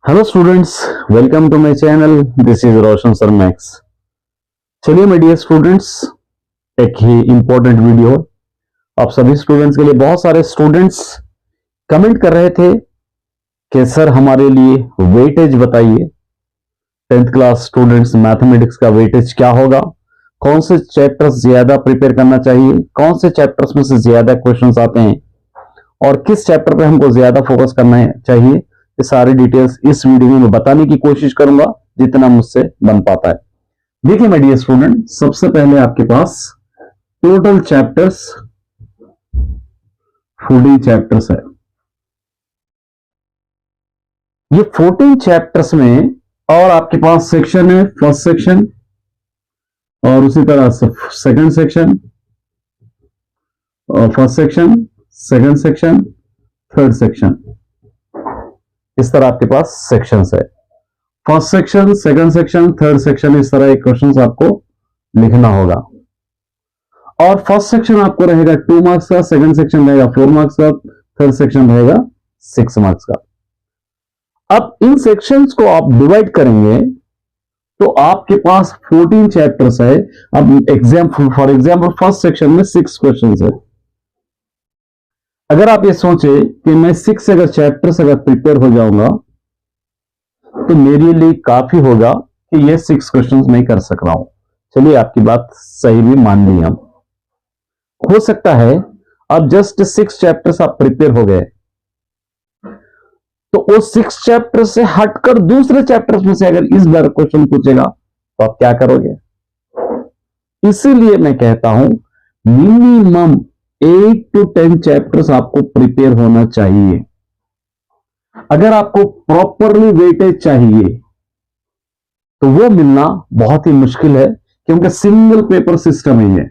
Hello students, welcome to my channel. This is Roshan sir max. चलिए मेरे dear students, एक ही important video आप सभी स्टूडेंट्स के लिए। बहुत सारे स्टूडेंट्स कमेंट कर रहे थे कि सर हमारे लिए वेटेज बताइए। 10th क्लास स्टूडेंट्स मैथमेटिक्स का वेटेज क्या होगा, कौन से चैप्टर्स ज्यादा प्रिपेयर करना चाहिए, कौन से चैप्टर्स में से ज्यादा क्वेश्चंस आते हैं और किस चैप्टर पे हमको ज्यादा फोकस करना चाहिए। ये सारी डिटेल्स इस वीडियो में बताने की कोशिश करूंगा जितना मुझसे बन पाता है। देखिए माय डियर स्टूडेंट, सबसे पहले आपके पास टोटल चैप्टर्स 14 चैप्टर्स है। ये 14 चैप्टर्स में और आपके पास सेक्शन है, फर्स्ट सेक्शन और उसी तरह से सेकंड सेक्शन और first section, second section, third section. इस तरह आपके पास सेक्शंस है। First section, second section, third section, इस तरह एक क्वेश्चन आपको लिखना होगा। और फर्स्ट सेक्शन आपको रहेगा 2 मार्क्स का, सेकंड सेक्शन रहेगा 4 मार्क्स का, थर्ड सेक्शन रहेगा 6 मार्क्स का। अब इन सेक्शंस को आप डिवाइड करेंगे तो आपके पास 14 चैप्टर्स है। अब फॉर एग्जाम्पल फर्स्ट सेक्शन में 6 क्वेश्चन है। अगर आप ये सोचे कि मैं 6 अगर चैप्टर्स अगर प्रिपेयर हो जाऊंगा तो मेरे लिए काफी होगा कि ये 6 क्वेश्चंस नहीं कर सक रहा हूं। चलिए आपकी बात सही भी मान ली हम। हो सकता है अब जस्ट 6 चैप्टर्स आप प्रिपेयर हो गए तो वो 6 चैप्टर से हटकर दूसरे चैप्टर्स में से अगर इस बार क्वेश्चन पूछेगा तो आप क्या करोगे। इसीलिए मैं कहता हूं मिनिमम 8 to 10 चैप्टर्स आपको प्रिपेयर होना चाहिए। अगर आपको प्रॉपरली वेटेज चाहिए तो वो मिलना बहुत ही मुश्किल है, क्योंकि सिंगल पेपर सिस्टम ही है।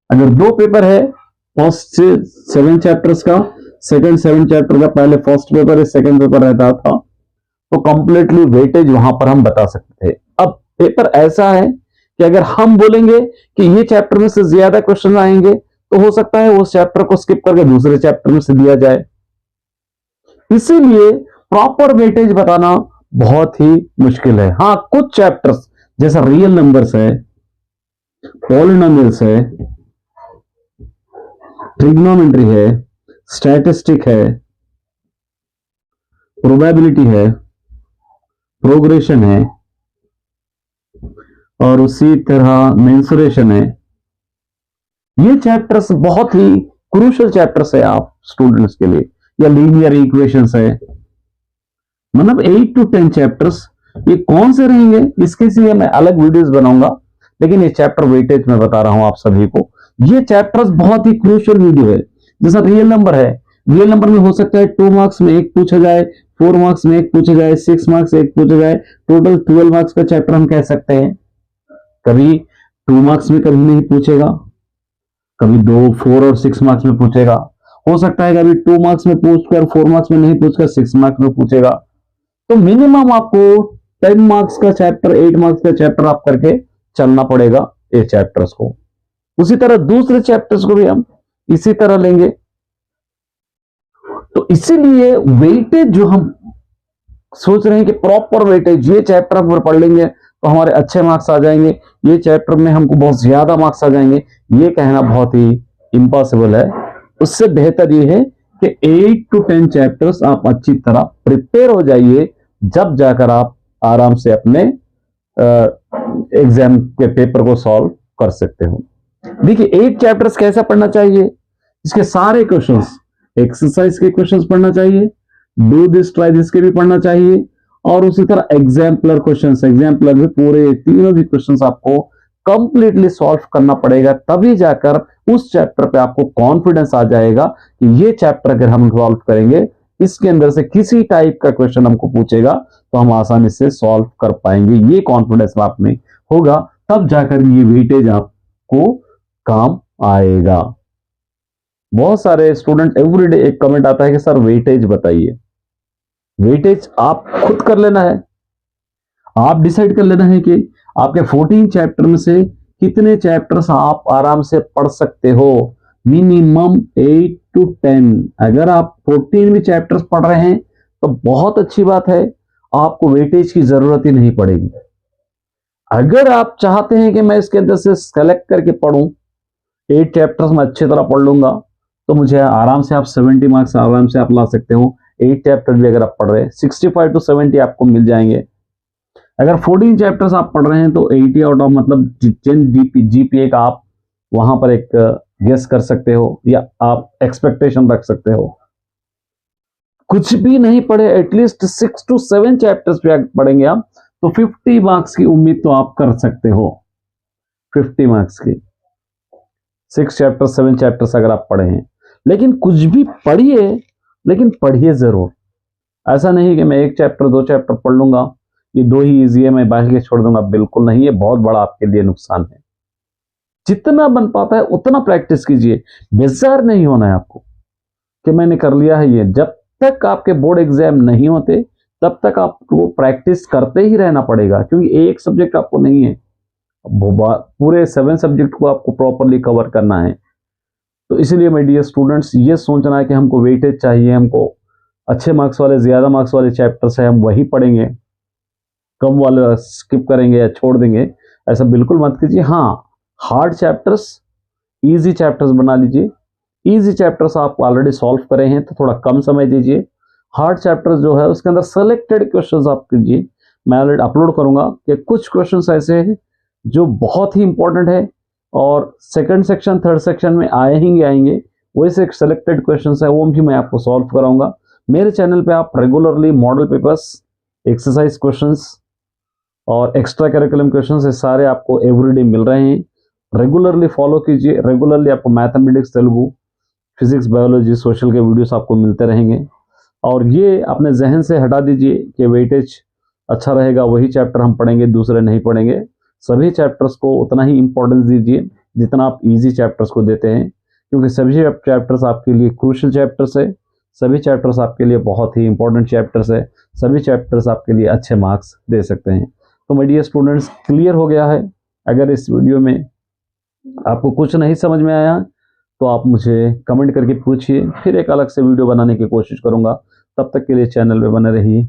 अगर 2 पेपर है, फर्स्ट 7 चैप्टर्स का, सेकंड 7 चैप्टर का, पहले फर्स्ट पेपर है सेकंड पेपर रहता था, तो कंप्लीटली वेटेज वहां पर हम बता सकते थे। अब पेपर ऐसा है कि अगर हम बोलेंगे कि ये चैप्टर में से ज्यादा क्वेश्चन आएंगे तो हो सकता है उस चैप्टर को स्किप करके दूसरे चैप्टर में से दिया जाए। इसीलिए प्रॉपर वेटेज बताना बहुत ही मुश्किल है। हाँ, कुछ चैप्टर्स जैसा रियल नंबर्स है, पॉलिनोमियल्स है, ट्रिग्नोमेट्री है, स्टैटिस्टिक है, प्रोबेबिलिटी है, प्रोग्रेशन है और उसी तरह मेंसुरेशन है। ये चैप्टर्स बहुत ही क्रूशियल चैप्टर्स है आप स्टूडेंट्स के लिए। या लीनियर इक्वेशंस है। मतलब 8 to 10 चैप्टर्स ये कौन से रहेंगे इसके लिए मैं अलग वीडियोस बनाऊंगा, लेकिन ये चैप्टर वेटेज में बता रहा हूं आप सभी को। ये चैप्टर्स बहुत ही क्रूशियल वीडियो है। जैसा रियल नंबर है, रियल नंबर में हो सकता है 2 मार्क्स में एक पूछा जाए, 4 मार्क्स में एक पूछा जाए, 6 मार्क्स एक पूछा जाए, टोटल 12 मार्क्स का चैप्टर हम कह सकते हैं। कभी 2 मार्क्स में कभी नहीं पूछेगा, कभी 2, 4 और 6 मार्क्स में पूछेगा। हो सकता है कभी 2 मार्क्स में पूछकर 4 मार्क्स में नहीं पूछकर 6 मार्क्स में पूछेगा। तो मिनिमम आपको 10 मार्क्स का चैप्टर, 8 मार्क्स का चैप्टर आप करके चलना पड़ेगा ये चैप्टर्स को। उसी तरह दूसरे चैप्टर्स को भी हम इसी तरह लेंगे। तो इसीलिए वेटेज जो हम सोच रहे हैं कि प्रॉपर वेटेज, ये चैप्टर हम पढ़ लेंगे तो हमारे अच्छे मार्क्स आ जाएंगे, ये चैप्टर में हमको बहुत ज्यादा मार्क्स आ जाएंगे, ये कहना बहुत ही इम्पॉसिबल है। उससे बेहतर ये है कि 8 to 10 चैप्टर्स आप अच्छी तरह प्रिपेयर हो जाइए, जब जाकर आप आराम से अपने एग्जाम के पेपर को सॉल्व कर सकते हो। देखिए 8 चैप्टर्स कैसा पढ़ना चाहिए, इसके सारे क्वेश्चंस, एक्सरसाइज के क्वेश्चंस पढ़ना चाहिए, डू दिस ट्राई दिस के भी पढ़ना चाहिए और उसी तरह एग्जाम्पलर क्वेश्चंस, एग्जाम्पलर भी पूरे तीनों भी क्वेश्चंस आपको कंप्लीटली सॉल्व करना पड़ेगा। तभी जाकर उस चैप्टर पे आपको कॉन्फिडेंस आ जाएगा कि ये चैप्टर अगर हम सॉल्व करेंगे, इसके अंदर से किसी टाइप का क्वेश्चन हमको पूछेगा तो हम आसानी से सॉल्व कर पाएंगे। ये कॉन्फिडेंस आप में होगा, तब जाकर ये वेटेज आपको काम आएगा। बहुत सारे स्टूडेंट एवरीडे एक कमेंट आता है कि सर वेटेज बताइए। वेटेज आप खुद कर लेना है, आप डिसाइड कर लेना है कि आपके 14 चैप्टर में से कितने चैप्टर्स आप आराम से पढ़ सकते हो। Minimum 8 to 10। अगर आप 14 भी चैप्टर्स पढ़ रहे हैं तो बहुत अच्छी बात है, आपको वेटेज की जरूरत ही नहीं पड़ेगी। अगर आप चाहते हैं कि मैं इसके अंदर से सेलेक्ट करके पढ़ूं, 8 चैप्टर्स में अच्छी तरह पढ़ लूंगा, तो मुझे आराम से आप 70 मार्क्स आराम से आप ला सकते हो। 8 चैप्टर भी अगर आप पढ़ रहे हैं 65 to 70 आपको मिल जाएंगे। अगर 14 चैप्टर्स आप पढ़ रहे हैं तो 80 आउट ऑफ मतलब 10 जीपीए का आप वहां पर एक गेस कर सकते हो या आप एक्सपेक्टेशन रख सकते हो। कुछ भी नहीं पढ़े, एटलीस्ट 6 to 7 चैप्टर्स भी पढ़ेंगे आप, तो 50 मार्क्स की उम्मीद तो आप कर सकते हो। 50 मार्क्स की 6 चैप्टर 7 चैप्टर्स अगर आप पढ़े हैं, लेकिन कुछ भी पढ़िए, लेकिन पढ़िए जरूर। ऐसा नहीं कि मैं 1 चैप्टर 2 चैप्टर पढ़ लूंगा, ये 2 ही इजी है, मैं बाकी के छोड़ दूंगा, बिल्कुल नहीं, ये बहुत बड़ा आपके लिए नुकसान है। जितना बन पाता है उतना प्रैक्टिस कीजिए। बेजार नहीं होना है आपको कि मैंने कर लिया है ये। जब तक आपके बोर्ड एग्जाम नहीं होते तब तक आपको प्रैक्टिस करते ही रहना पड़ेगा, क्योंकि एक सब्जेक्ट आपको नहीं है, पूरे 7 सब्जेक्ट को आपको प्रॉपरली कवर करना है। तो इसलिए मेरे डियर स्टूडेंट्स, ये सोचना है कि हमको वेटेज चाहिए, हमको अच्छे मार्क्स वाले, ज्यादा मार्क्स वाले चैप्टर्स है हम वही पढ़ेंगे, कम वाले स्किप करेंगे या छोड़ देंगे, ऐसा बिल्कुल मत कीजिए। हाँ, हार्ड चैप्टर्स इजी चैप्टर्स बना लीजिए। इजी चैप्टर्स आप ऑलरेडी सॉल्व करे हैं तो थोड़ा कम समय दीजिए। हार्ड चैप्टर्स जो है उसके अंदर सेलेक्टेड क्वेश्चंस आप कीजिए। मैं ऑलरेडी अपलोड करूंगा कि कुछ क्वेश्चंस ऐसे हैं जो बहुत ही इंपॉर्टेंट है और सेकंड सेक्शन थर्ड सेक्शन में आएंगे, वैसे एक सेलेक्टेड क्वेश्चंस है वो भी मैं आपको सॉल्व कराऊंगा। मेरे चैनल पे आप regularly model papers, exercise questions और एक्स्ट्रा करिकुलम क्वेश्चंस सारे आपको एवरीडे मिल रहे हैं। रेगुलरली फॉलो कीजिए। रेगुलरली आपको mathematics, Telugu, physics, biology, social के वीडियोस आपको मिलते रहेंगे। और ये अपने जहन से हटा दीजिए कि वेटेज अच्छा रहेगा वही चैप्टर हम पढ़ेंगे, दूसरे नहीं पढ़ेंगे। सभी चैप्टर्स को उतना ही इंपॉर्टेंस दीजिए जितना आप इजी चैप्टर्स को देते हैं, क्योंकि सभी चैप्टर्स आपके लिए क्रूशियल चैप्टर्स है, सभी चैप्टर्स आपके लिए बहुत ही इंपॉर्टेंट चैप्टर्स है, सभी चैप्टर्स आपके लिए अच्छे मार्क्स दे सकते हैं। तो माय डियर स्टूडेंट्स, क्लियर हो गया है? अगर इस वीडियो में आपको कुछ नहीं समझ में आया तो आप मुझे कमेंट करके पूछिए, फिर एक अलग से वीडियो बनाने की कोशिश करूंगा। तब तक के लिए चैनल पे बने रहिए।